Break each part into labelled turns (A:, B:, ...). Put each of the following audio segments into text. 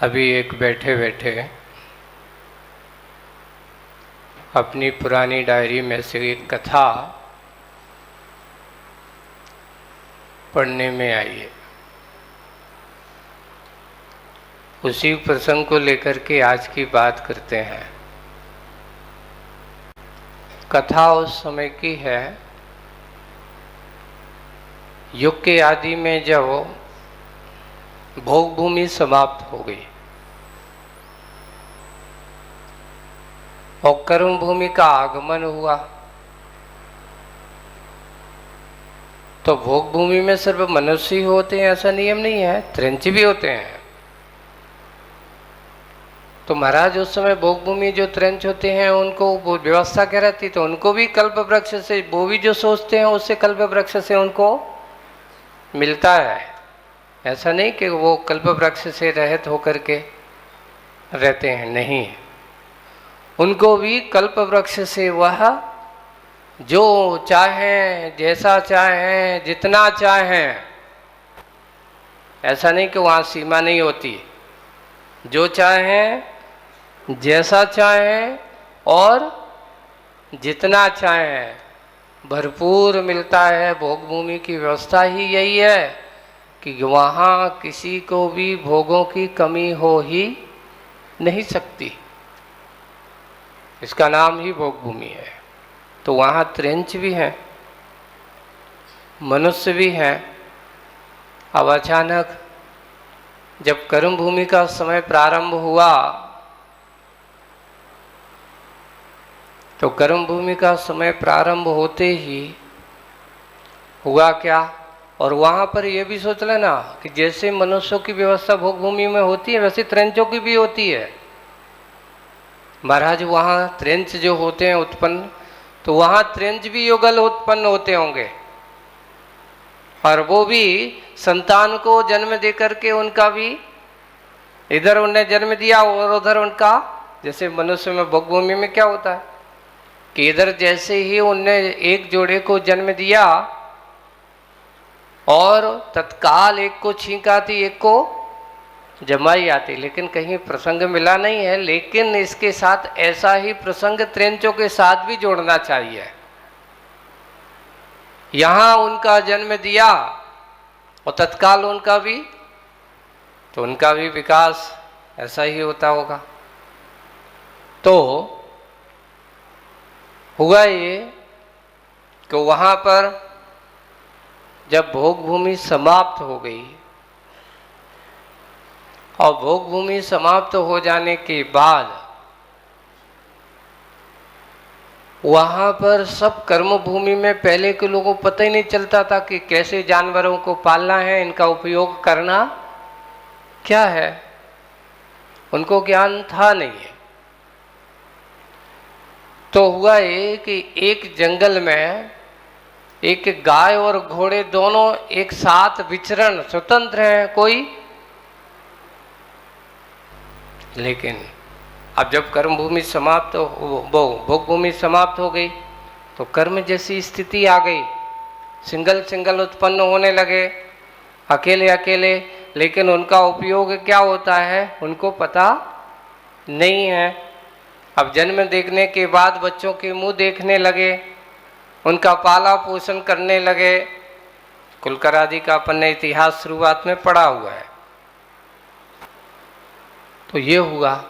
A: अभी एक बैठे बैठे अपनी पुरानी डायरी में से एक कथा पढ़ने में आई है। उसी प्रसंग को लेकर के आज की बात करते हैं। कथा उस समय की है, युग के आदि में जब भोग भूमि समाप्त हो गई और कर्म भूमि का आगमन हुआ, तो भोग भूमि में सिर्फ मनुष्य ही होते हैं ऐसा नियम नहीं है, त्रंच भी होते हैं। तो महाराज उस समय भोग भूमि जो त्रंच होते हैं उनको वो व्यवस्था क्या रहती, तो उनको भी कल्प वृक्ष से, वो भी जो सोचते हैं उससे कल्प वृक्ष से उनको मिलता है। ऐसा नहीं कि वो कल्प वृक्ष से रहित होकर के रहते हैं, नहीं, उनको भी कल्प वृक्ष से वह जो चाहें, जैसा चाहें, जितना चाहें, ऐसा नहीं कि वहाँ सीमा नहीं होती, जो चाहें, जैसा चाहें और जितना चाहें भरपूर मिलता है। भोग भूमि की व्यवस्था ही यही है कि वहाँ किसी को भी भोगों की कमी हो ही नहीं सकती, इसका नाम ही भोग भूमि है। तो वहाँ त्रंच भी हैं, मनुष्य भी हैं। अब अचानक जब कर्म भूमि का समय प्रारंभ हुआ तो कर्म भूमि का समय प्रारंभ होते ही हुआ क्या, और वहाँ पर यह भी सोच लेना कि जैसे मनुष्यों की व्यवस्था भोग भूमि में होती है वैसे त्रंचों की भी होती है। महाराज वहाँ त्रंच जो होते हैं उत्पन्न, तो वहाँ त्रंच भी युगल उत्पन्न होते होंगे, और वो भी संतान को जन्म दे करके उनका भी इधर उन्हें जन्म दिया और उधर उनका, जैसे मनुष्य में भोग भूमि में क्या होता है कि इधर जैसे ही उनने एक जोड़े को जन्म दिया और तत्काल एक को छींक आती, एक को जमाई आती, लेकिन कहीं प्रसंग मिला नहीं है। लेकिन इसके साथ ऐसा ही प्रसंग त्रंचों के साथ भी जोड़ना चाहिए। यहां उनका जन्म दिया और तत्काल उनका भी, तो उनका भी विकास ऐसा ही होता होगा। तो हुआ ये कि वहां पर जब भोग भूमि समाप्त हो गई, और भोग भूमि समाप्त हो जाने के बाद वहां पर सब कर्म भूमि में पहले के लोगों को पता ही नहीं चलता था कि कैसे जानवरों को पालना है, इनका उपयोग करना क्या है, उनको ज्ञान था नहीं है। तो हुआ ये कि एक जंगल में एक गाय और घोड़े दोनों एक साथ विचरण स्वतंत्र हैं कोई, लेकिन अब जब कर्म भूमि समाप्त भोग भूमि समाप्त हो गई तो कर्म जैसी स्थिति आ गई, सिंगल सिंगल उत्पन्न होने लगे, अकेले अकेले, लेकिन उनका उपयोग क्या होता है उनको पता नहीं है। अब जन्म देखने के बाद बच्चों के मुंह देखने लगे, उनका पाला पोषण करने लगे। कुलकर आदि का अपन ने इतिहास शुरुआत में पढ़ा हुआ है। तो ये हुआ,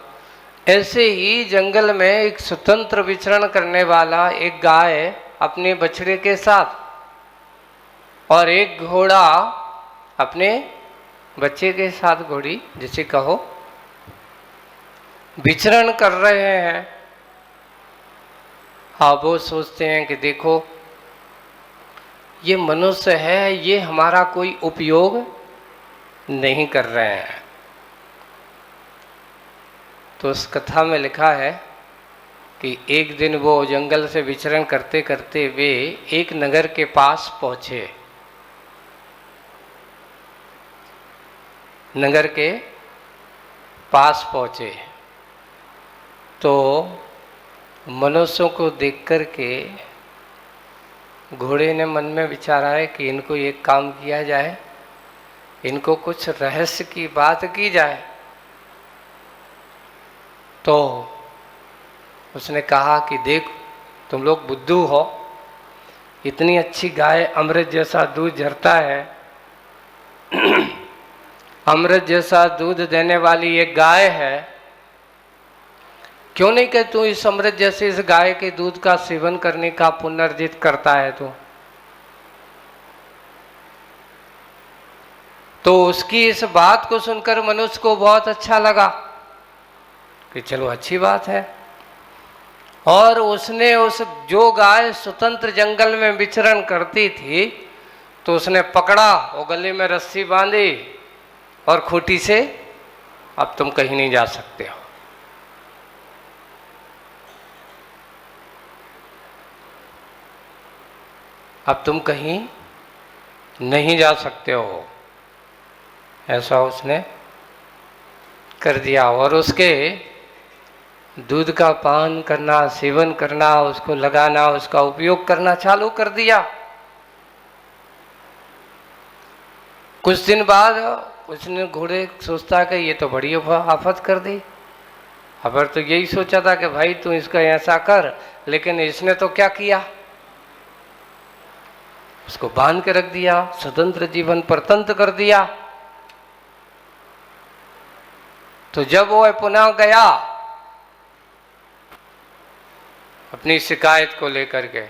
A: ऐसे ही जंगल में एक स्वतंत्र विचरण करने वाला एक गाय अपने बछड़े के साथ और एक घोड़ा अपने बच्चे के साथ, घोड़ी जिसे कहो, विचरण कर रहे हैं। हाँ, वो सोचते हैं कि देखो ये मनुष्य है, ये हमारा कोई उपयोग नहीं कर रहे हैं। तो उस कथा में लिखा है कि एक दिन वो जंगल से विचरण करते करते वे एक नगर के पास पहुंचे। नगर के पास पहुंचे तो मनुष्यों को देख कर के घोड़े ने मन में विचारा है कि इनको एक काम किया जाए, इनको कुछ रहस्य की बात की जाए। तो उसने कहा कि देख, तुम लोग बुद्धू हो, इतनी अच्छी गाय, अमृत जैसा दूध झरता है, अमृत जैसा दूध देने वाली एक गाय है, क्यों नहीं कि तू इस अमृत जैसे इस गाय के दूध का सेवन करने का पुनर्जित करता है तो उसकी इस बात को सुनकर मनुष्य को बहुत अच्छा लगा कि चलो अच्छी बात है। और उसने उस जो गाय स्वतंत्र जंगल में विचरण करती थी तो उसने पकड़ा, वो गले में रस्सी बांधी और खूंटी से, अब तुम कहीं नहीं जा सकते हो। अब तुम कहीं नहीं जा सकते हो, ऐसा उसने कर दिया। और उसके दूध का पान करना, सेवन करना, उसको लगाना, उसका उपयोग करना चालू कर दिया। कुछ दिन बाद उसने घोड़े सोचता कि ये तो बड़ी आफत कर दी। अबर तो यही सोचा था कि भाई तू इसका ऐसा कर, लेकिन इसने तो क्या किया, उसको बांध के रख दिया, स्वतंत्र जीवन परतंत्र कर दिया। तो जब वो पुनः गया अपनी शिकायत को लेकर के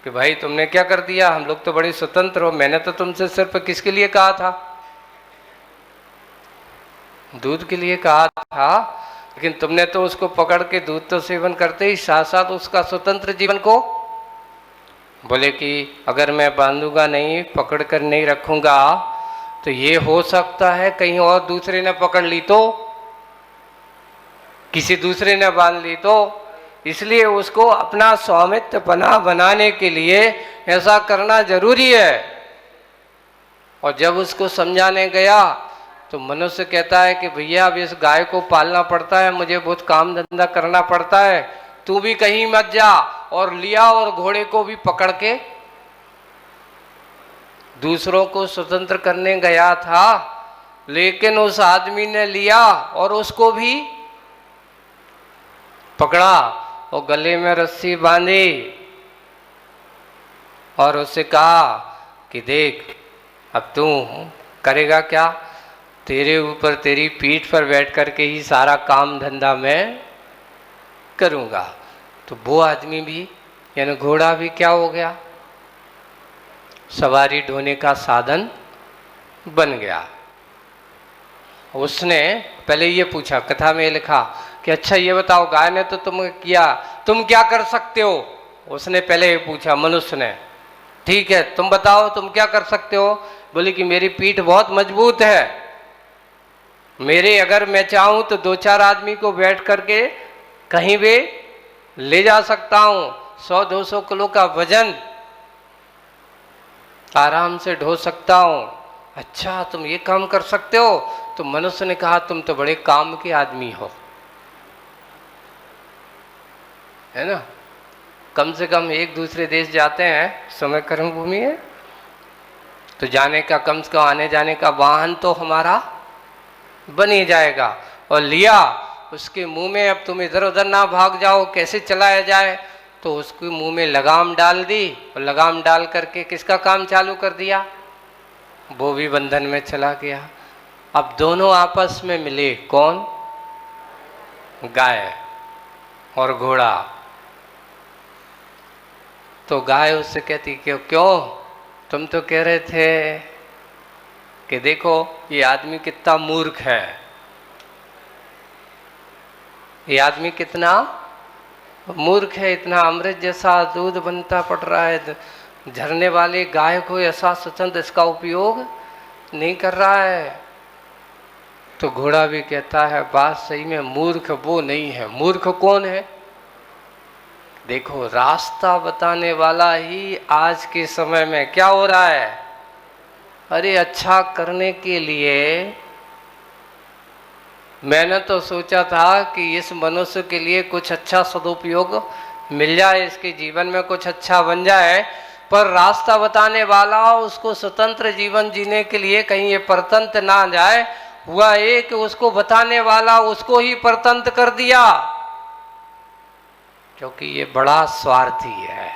A: कि भाई तुमने क्या कर दिया, हम लोग तो बड़े स्वतंत्र हो, मैंने तो तुमसे सिर्फ किसके लिए कहा था, दूध के लिए कहा था, लेकिन तुमने तो उसको पकड़ के दूध तो सेवन करते ही साथ साथ उसका स्वतंत्र जीवन को, बोले कि अगर मैं बांधूंगा नहीं, पकड़ कर नहीं रखूंगा तो ये हो सकता है कहीं और दूसरे ने पकड़ ली तो, किसी दूसरे ने बांध ली तो, इसलिए उसको अपना स्वामित्व बनाने के लिए ऐसा करना जरूरी है। और जब उसको समझाने गया तो मनुष्य कहता है कि भैया अब इस गाय को पालना पड़ता है, मुझे बहुत काम धंधा करना पड़ता है, तू भी कहीं मत जा। और लिया और घोड़े को भी पकड़ के दूसरों को स्वतंत्र करने गया था, लेकिन उस आदमी ने लिया और उसको भी पकड़ा और गले में रस्सी बांधी और उससे कहा कि देख, अब तू करेगा क्या, तेरे ऊपर, तेरी पीठ पर बैठ करके ही सारा काम धंधा मैं करूँगा। तो वो आदमी भी, यानी घोड़ा भी क्या हो गया, सवारी ढोने का साधन बन गया। उसने पहले ये पूछा, कथा में लिखा कि अच्छा ये बताओ, गाय ने तो तुम किया, तुम क्या कर सकते हो। उसने पहले ये पूछा मनुष्य ने, ठीक है तुम बताओ तुम क्या कर सकते हो। बोली कि मेरी पीठ बहुत मजबूत है, मेरे अगर मैं चाहूं तो 2-4 आदमी को बैठ करके कहीं भी ले जा सकता हूं, 100-200 किलो का वजन आराम से ढो सकता हूं। अच्छा तुम ये काम कर सकते हो। तो मनुष्य ने कहा तुम तो बड़े काम के आदमी हो, है ना, कम से कम एक दूसरे देश जाते हैं, समय कर्म भूमि है, तो जाने का कम से कम आने जाने का वाहन तो हमारा बन ही जाएगा। और लिया उसके मुंह में, अब तुम इधर उधर ना भाग जाओ, कैसे चलाया जाए, तो उसके मुंह में लगाम डाल दी और लगाम डाल करके किसका काम चालू कर दिया, वो भी बंधन में चला गया। अब दोनों आपस में मिले, कौन, गाय और घोड़ा। तो गाय उससे कहती कि क्यों, तुम तो कह रहे थे कि देखो ये आदमी कितना मूर्ख है, ये आदमी कितना मूर्ख है, इतना अमृत जैसा दूध बनता पड़ रहा है, झरने वाली गाय को ऐसा स्वतंत्र इसका उपयोग नहीं कर रहा है। तो घोड़ा भी कहता है बात सही में, मूर्ख वो नहीं है, मूर्ख कौन है, देखो रास्ता बताने वाला ही आज के समय में क्या हो रहा है, अरे अच्छा करने के लिए मैंने तो सोचा था कि इस मनुष्य के लिए कुछ अच्छा सदुपयोग मिल जाए, इसके जीवन में कुछ अच्छा बन जाए, पर रास्ता बताने वाला उसको स्वतंत्र जीवन जीने के लिए कहीं ये परतंत्र ना जाए हुआ ये कि उसको बताने वाला उसको ही परतंत्र कर दिया, क्योंकि ये बड़ा स्वार्थी है,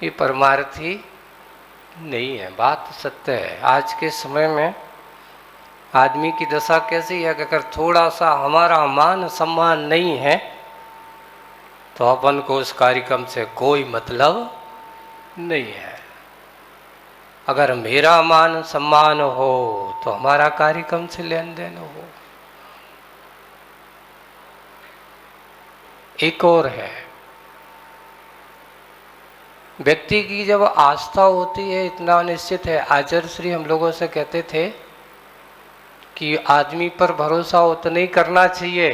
A: ये परमार्थी नहीं है। बात सत्य है। आज के समय में आदमी की दशा कैसी है कि अगर थोड़ा सा हमारा मान सम्मान नहीं है तो अपन को उस कार्यक्रम से कोई मतलब नहीं है। अगर मेरा मान सम्मान हो तो हमारा कार्यक्रम से लेन देन हो। एक और है, व्यक्ति की जब आस्था होती है, इतना निश्चित है। आचार्य श्री हम लोगों से कहते थे कि आदमी पर भरोसा उतना ही करना चाहिए,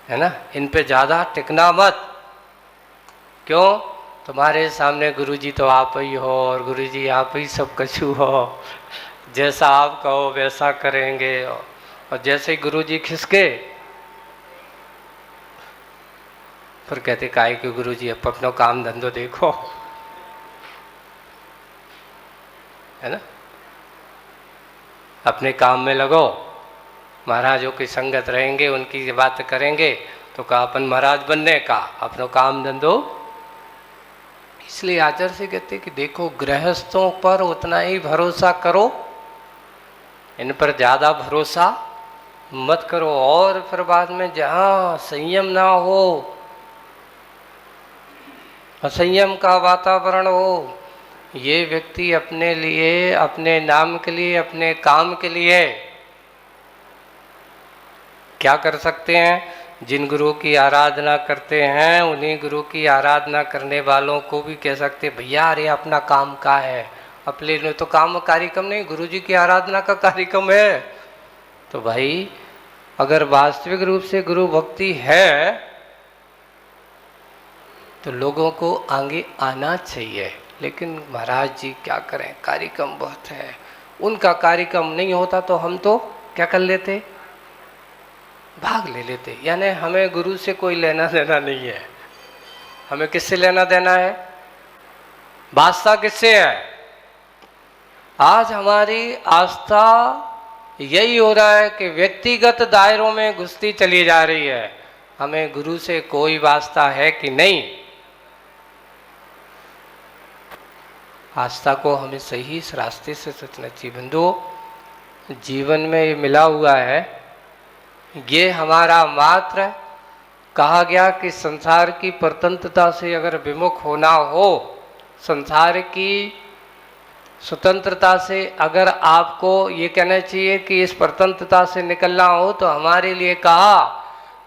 A: है ना, इन पे ज्यादा टिकना मत। क्यों? तुम्हारे सामने गुरुजी तो आप ही हो और गुरुजी आप ही सब कछु हो, जैसा आप कहो वैसा करेंगे। और जैसे ही गुरुजी खिसके फिर कहते काहे कि गुरुजी अब अपना काम धंधो देखो, है ना, अपने काम में लगो, महाराजों की संगत रहेंगे, उनकी बात करेंगे तो कहा अपन महाराज बनने का, अपना काम धंधो। इसलिए आचार्य से कहते कि देखो गृहस्थों पर उतना ही भरोसा करो, इन पर ज्यादा भरोसा मत करो। और फिर बाद में जहाँ संयम ना हो, असंयम का वातावरण हो, ये व्यक्ति अपने लिए, अपने नाम के लिए, अपने काम के लिए क्या कर सकते हैं? जिन गुरु की आराधना करते हैं उन्हीं गुरु की आराधना करने वालों को भी कह सकते भैया अरे अपना काम का है, अपने लिए तो काम कार्यक्रम नहीं, गुरु जी की आराधना का कार्यक्रम है। तो भाई अगर वास्तविक रूप से गुरु भक्ति है तो लोगों को आगे आना चाहिए। लेकिन महाराज जी क्या करें, कार्यक्रम बहुत है, उनका कार्यक्रम नहीं होता तो हम तो क्या कर लेते, भाग ले लेते। यानी हमें गुरु से कोई लेना देना नहीं है। हमें किससे लेना देना है? वास्ता किससे है? आज हमारी आस्था यही हो रहा है कि व्यक्तिगत दायरों में घुसती चली जा रही है। हमें गुरु से कोई वास्ता है कि नहीं? आस्था को हमें सही इस रास्ते से सोचना चाहिए। बंधु, जीवन में ये मिला हुआ है, ये हमारा मात्र कहा गया कि संसार की परतंत्रता से अगर विमुख होना हो, संसार की स्वतंत्रता से अगर आपको ये कहना चाहिए कि इस परतंत्रता से निकलना हो तो हमारे लिए कहा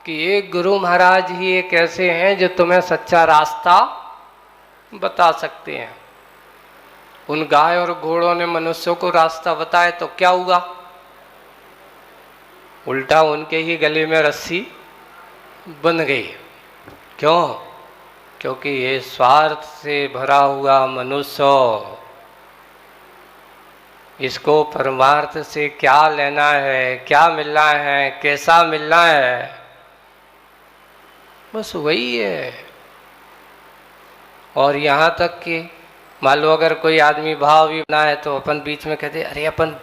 A: कि एक गुरु महाराज ही एक ऐसे हैं जो तुम्हें सच्चा रास्ता बता सकते हैं। उन गाय और घोड़ों ने मनुष्यों को रास्ता बताया तो क्या हुआ? उल्टा उनके ही गले में रस्सी बंध गई। क्यों? क्योंकि ये स्वार्थ से भरा हुआ मनुष्य, इसको परमार्थ से क्या लेना है, क्या मिलना है, कैसा मिलना है, बस वही है। और यहाँ तक कि मान लो अगर कोई आदमी भाव भी बना है तो अपन बीच में कहते अरे अपन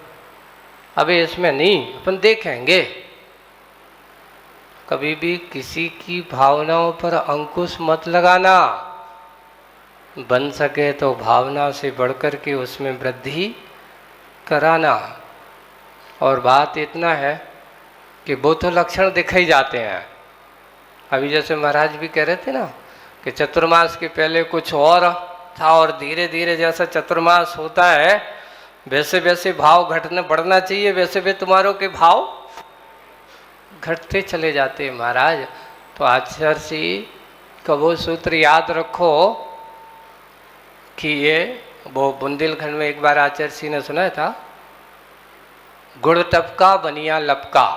A: अबे इसमें नहीं, अपन देखेंगे। कभी भी किसी की भावनाओं पर अंकुश मत लगाना। बन सके तो भावना से बढ़कर के उसमें वृद्धि कराना। और बात इतना है कि वो तो लक्षण दिख ही जाते हैं। अभी जैसे महाराज भी कह रहे थे ना कि चतुर्मास के पहले कुछ और था और धीरे धीरे जैसा चतुर्मास होता है वैसे वैसे भाव घटना बढ़ना चाहिए, वैसे वे तुम्हारों के भाव घटते चले जाते हैं महाराज। तो आचार्य जी का वो सूत्र याद रखो कि ये वो बुंदेलखंड में एक बार आचार्य जी ने सुना था, गुड़ टपका बनिया लपका,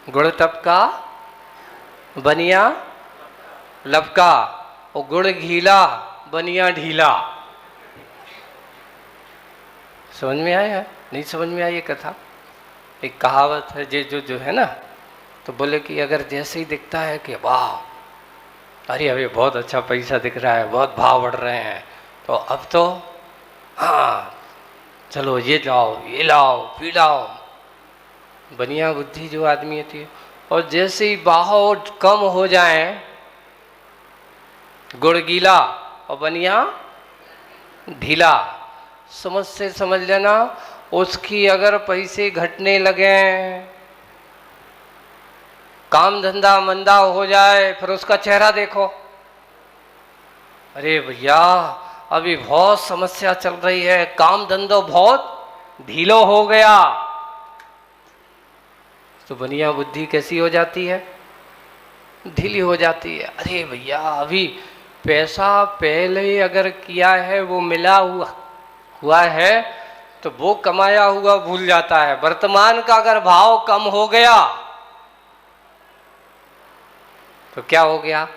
A: गुड़ टपका बनिया लपका, और गुड़ घीला बनिया ढीला। समझ में आया? नहीं समझ में आई ये कथा? एक कहावत है जो है ना, तो बोले कि अगर जैसे ही दिखता है कि वाह अरे अभी बहुत अच्छा पैसा दिख रहा है, बहुत भाव बढ़ रहे हैं, तो अब तो हाँ चलो ये लाओ, ये लाओ, पी लाओ। बनिया बुद्धि जो आदमी होती है, और जैसे ही बाहों कम हो जाए, गुड़ गीला और बनिया ढीला, समझ लेना उसकी अगर पैसे घटने लगे, काम धंधा मंदा हो जाए, फिर उसका चेहरा देखो, अरे भैया अभी बहुत समस्या चल रही है, काम धंधो बहुत ढीलो हो गया। तो बनिया बुद्धि कैसी हो जाती है? ढीली हो जाती है। अरे भैया अभी पैसा पहले अगर किया है वो मिला हुआ है तो वो कमाया हुआ भूल जाता है। वर्तमान का अगर भाव कम हो गया तो क्या हो गया?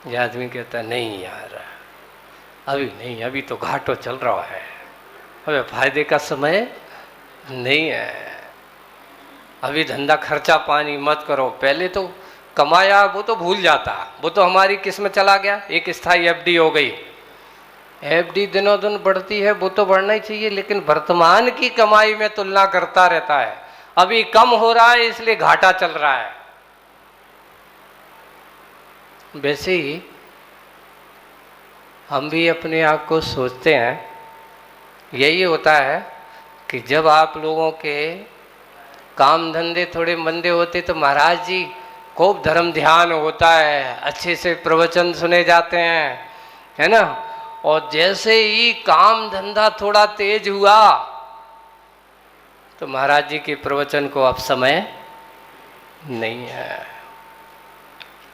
A: यह आदमी कहता है नहीं यार अभी नहीं, अभी तो घाटो चल रहा है, अबे फायदे का समय नहीं है, अभी धंधा खर्चा पानी मत करो। पहले तो कमाया वो तो भूल जाता, वो तो हमारी किस में चला गया, एक स्थायी एफडी हो गई। एफडी दिनों दिन बढ़ती है, वो तो बढ़ना ही चाहिए, लेकिन वर्तमान की कमाई में तुलना करता रहता है, अभी कम हो रहा है इसलिए घाटा चल रहा है। वैसे ही हम भी अपने आप को सोचते हैं, यही होता है कि जब आप लोगों के काम धंधे थोड़े मंदे होते तो महाराज जी खूब धर्म ध्यान होता है, अच्छे से प्रवचन सुने जाते हैं, है ना। और जैसे ही काम धंधा थोड़ा तेज हुआ तो महाराज जी के प्रवचन को अब समय नहीं है।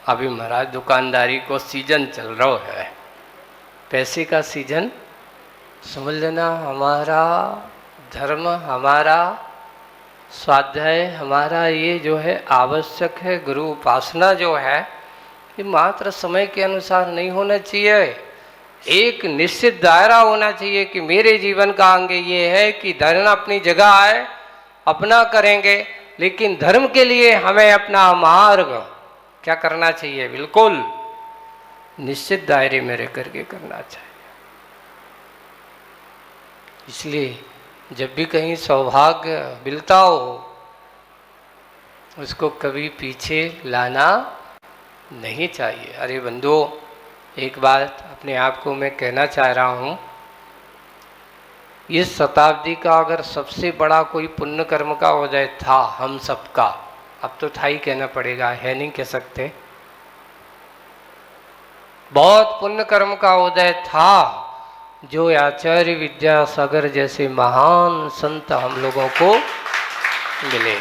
A: अभी महाराज दुकानदारी को सीजन चल रहा है, पैसे का सीजन। समझ लेना हमारा धर्म, हमारा स्वाध्याय, हमारा ये जो है आवश्यक है, गुरु उपासना जो है ये मात्र समय के अनुसार नहीं होना चाहिए। एक निश्चित दायरा होना चाहिए कि मेरे जीवन का अंग ये है कि धर्म अपनी जगह है, अपना करेंगे, लेकिन धर्म के लिए हमें अपना मार्ग क्या करना चाहिए, बिल्कुल निश्चित दायरे में रह करके करना चाहिए। इसलिए जब भी कहीं सौभाग्य मिलता हो उसको कभी पीछे लाना नहीं चाहिए। अरे बंधुओं, एक बात अपने आप को मैं कहना चाह रहा हूँ, इस शताब्दी का अगर सबसे बड़ा कोई पुण्य कर्म का हो जाए था हम सबका, अब तो था ही कहना पड़ेगा, है नहीं कह सकते, बहुत पुण्य कर्म का उदय था जो आचार्य विद्यासागर जैसे महान संत हम लोगों को मिले।